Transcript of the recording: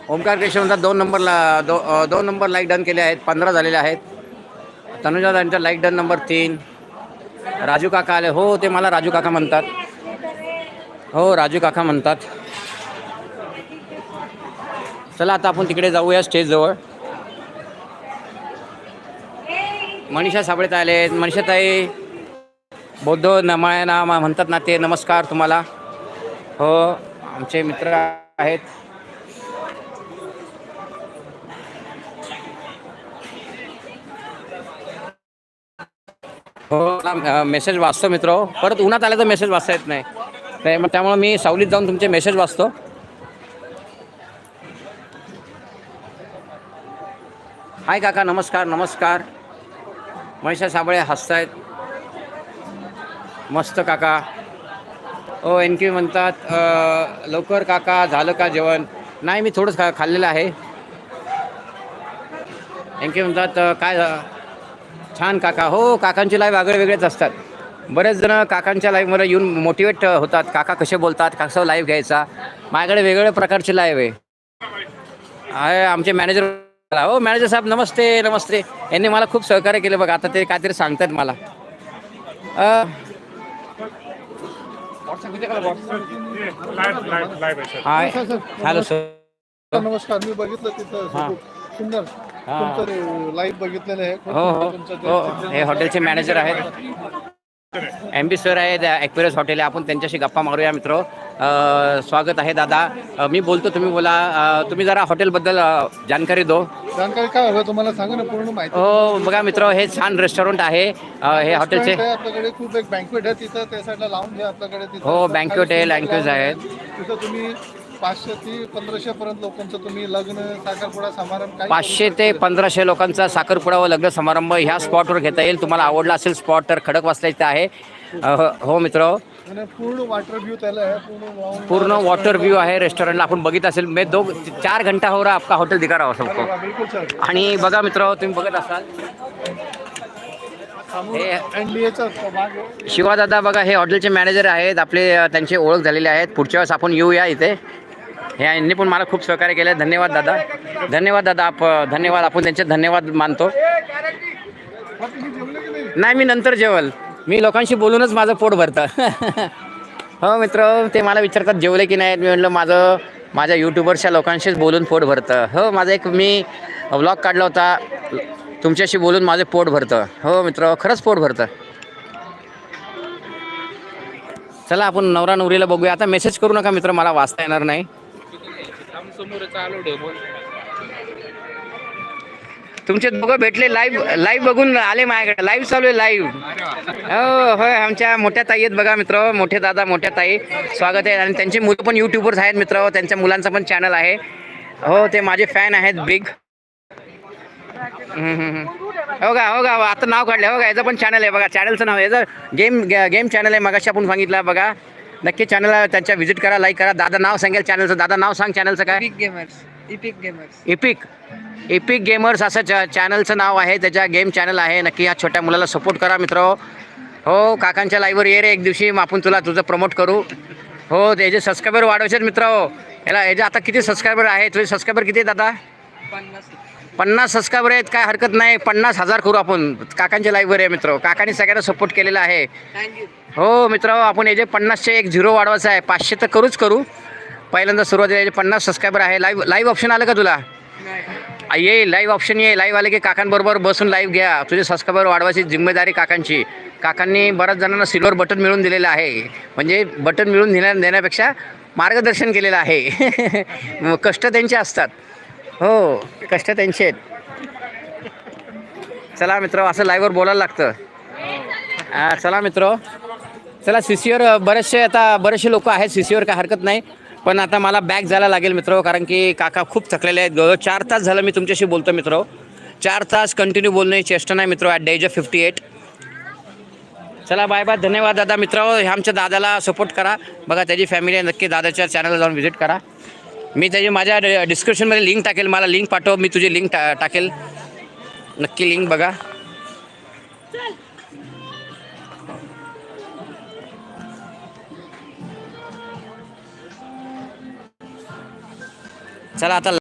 ओमकार कृष्ण म्हणतात 2 number like done केले आहेत, 15 झालेले आहेत. तनुजा त्यांचा लाईक डन नंबर 3. राजू काका आले. हो, ते मला राजू काका म्हणतात. हो, राजू काका म्हणतात. चला आता आपण तिकडे जाऊया स्टेजजवळ. मनीषा साबळे आले. मनीषाताई बौद्ध नमायना म्हणतात ना, ते नमस्कार तुम्हाला. हो, आमचे मित्र आहेत. हो, मेसेज वाचतो मित्र. परत उन्हात आलं तर मेसेज वाचता येत नाही, त्यामुळे मी सावलीत जाऊन तुमचे मेसेज वाचतो. हाय काका, नमस्कार नमस्कार. मनीषा साबळे हसतायत. मस्त काका. हो, एनक्यू म्हणतात लवकर काका झालं का जेवण? नाही, मी थोडंच खाल्लेलं आहे. एनक्यू म्हणतात काय छान काका. हो, काकांची लाईव्ह वेगळे वेगळेच असतात. बरेच जण काकांच्या लाईव्हमध्ये येऊन मोटिवेट होतात. काका कसे बोलतात, कसं लाईव्ह घ्यायचा. माझ्याकडे वेगवेगळ्या प्रकारची लाईव्ह आहे. आमचे मॅनेजर. हो मॅनेजर साहेब, नमस्ते नमस्ते. यांनी मला खूप सहकार्य केलं बघा. आता ते काहीतरी सांगतात मला. हाय, हॅलो सर. नमस्कार. मी बघितलं तिथं सुंदर तुमचं लाईव्ह बघितलेलं आहे. हो हो हो, हे हॉटेलचे मॅनेजर आहेत. MB सर आहेत ॲक्वेरियस हॉटेल. आपण त्यांच्याशी गप्पा मारूया मित्र. स्वागत आहे दादा. मी बोलतो, तुम्ही बोला. तुम्ही जरा हॉटेलबद्दल जानकारी दो. जानकारी काय हवं तुम्हाला, सांगा ना पूर्ण माहिती. हो बघा मित्र, हे छान रेस्टॉरंट आहे. हे हॉटेलचे आपल्याकडे खूप एक बँक्वेट आहे तिथं, त्या साईडला लावून घ्या आपल्याकडे. हो, बँक्वेट आहे, लँक्वेज आहेत. तिथं तुम्ही 500 ते 1500 पर्यंत लोकांचं तुम्ही लग्न, साखरपुडा समारंभ 500 ते 1500 लोकांचा साखरपुडा व लग्न समारंभ ह्या स्पॉटवर घेता येईल. तुम्हाला आवडला असेल स्पॉट तर खडकवासला इथे आहे. हो मित्र, पूर्ण वॉटर व्ह्यू त्याला आहे. पूर्ण वॉटर व्ह्यू आहे रेस्टॉरंटला. आपण बघित असेल, मैं 4 घंटा हो रहा आपका हॉटेल दिखा रहा सबको. बिलकुल सर. आणि बघा मित्र, तुम्ही बघत असाल शिवादादा बघा, हे हॉटेलचे मॅनेजर आहेत आपले. त्यांची ओळख झालेली आहेत. पुढच्या वेळेस आपण येऊया इथे. यांनी पण मला खूप सहकार्य केलं. धन्यवाद दादा. धन्यवाद दादा. धन्यवाद. आपण त्यांचे धन्यवाद मानतो. नाही, मी नंतर जेवल. मी लोकांशी बोलूनच माझं पोट भरतं. हो मित्र, ते मला विचारतात जेवले की नाही. मी म्हटलं माझ्या यूट्यूबरच्या लोकांशीच बोलून पोट भरतं. हो, मी व्लॉग काढला होता, तुमच्याशी बोलून माझं पोट भरतं. हो मित्र, खरंच पोट भरतं. चला आपण नवरा नवरीला बघूया. आता मेसेज करू नका मित्र, मला वाचता येणार नाही. तुमचे दोघं भेटले, लाईव्ह बघून आले माझ्याकडे. लाईव्ह चालू आहे, लाईव्ह. हो होय, आमच्या मोठ्या ताई आहेत बघा मित्र. मोठे दादा, मोठ्या ताई, स्वागत आहे. आणि त्यांची मुलं पण यूट्यूबर्स आहेत मित्र. त्यांच्या मुलांचा पण चॅनल आहे. हो, ते माझे फॅन आहेत बिग. हो का आता नाव काढले. हो का, याचं पण चॅनल आहे बघा. चॅनलचं नाव याचं गेम चॅनल आहे. मगाशी आपण सांगितलं बघा. नक्की चॅनलला त्यांच्या व्हिजिट करा, लाईक करा. दादा नाव सांगेल चॅनलचं. दादा नाव सांग चॅनलचं काय. इपिक गेमर्स असं चॅनलचं नाव आहे. त्याच्या गेम चॅनल आहे. नक्की या छोट्या मुलाला सपोर्ट करा मित्र. हो, काकांच्या लाईव्हवर ये रे एक दिवशी, मग आपण तुझं प्रमोट करू. हो, त्याचे सबस्क्रायबर वाढवायचे मित्र. याचे आता किती सबस्क्रायबर आहे? तुझे सबस्क्रायबर किती आहेत आता? 50 सबस्क्रायबर आहेत. काय हरकत नाही, 50,000 करू आपण. काकांच्या लाईव्हवर आहे मित्र. काकांनी सगळ्यांना सपोर्ट केलेला आहे. हो मित्र, आपण याचे 50चे एक 0 वाढवायचं आहे. 500 तर करू. पहिल्यांदा सुरुवातीला याचे 50 सबस्क्रायबर आहे. लाईव्ह ऑप्शन आलं का तुला? येईल लाईव्ह ऑप्शन. लाईव्ह आले की काकांबरोबर बसून लाईव्ह घ्या. तुझे सबस्क्रायबर वाढवायची जिम्मेदारी काकांची. काकांनी बऱ्याच जणांना सिल्वर बटन मिळवून दिलेलं आहे. म्हणजे बटन मिळवून देण्यापेक्षा मार्गदर्शन केलेलं आहे. कष्ट त्यांचे असतात. हो, कष्ट त्यांचे आहेत. चला मित्र, असं लाईव्हवर बोलायला लागतं. चला मित्र, चला सीसीवर बरेचसे लोक आहेत सीसीवर, काय हरकत नाही. पण आता मला बॅक जायला लागेल मित्र, कारण की काका खूप थकलेले आहेत. 4 तास झालं मी तुमच्याशी बोलतो मित्र. 4 तास कंटिन्यू बोलणे चेष्टा नाही मित्र. At the age of 58. चला बाय बाय. धन्यवाद दादा. मित्र, आमच्या दादाला सपोर्ट करा. बघा, त्याची फॅमिली आहे. नक्की दादाच्या चॅनलला जाऊन व्हिजिट करा. मी माझ्या डिस्क्रिप्शनमध्ये लिंक टाकेल. मला लिंक पाठव, मी तुझी लिंक टाकेल. नक्की लिंक बघा. चला आता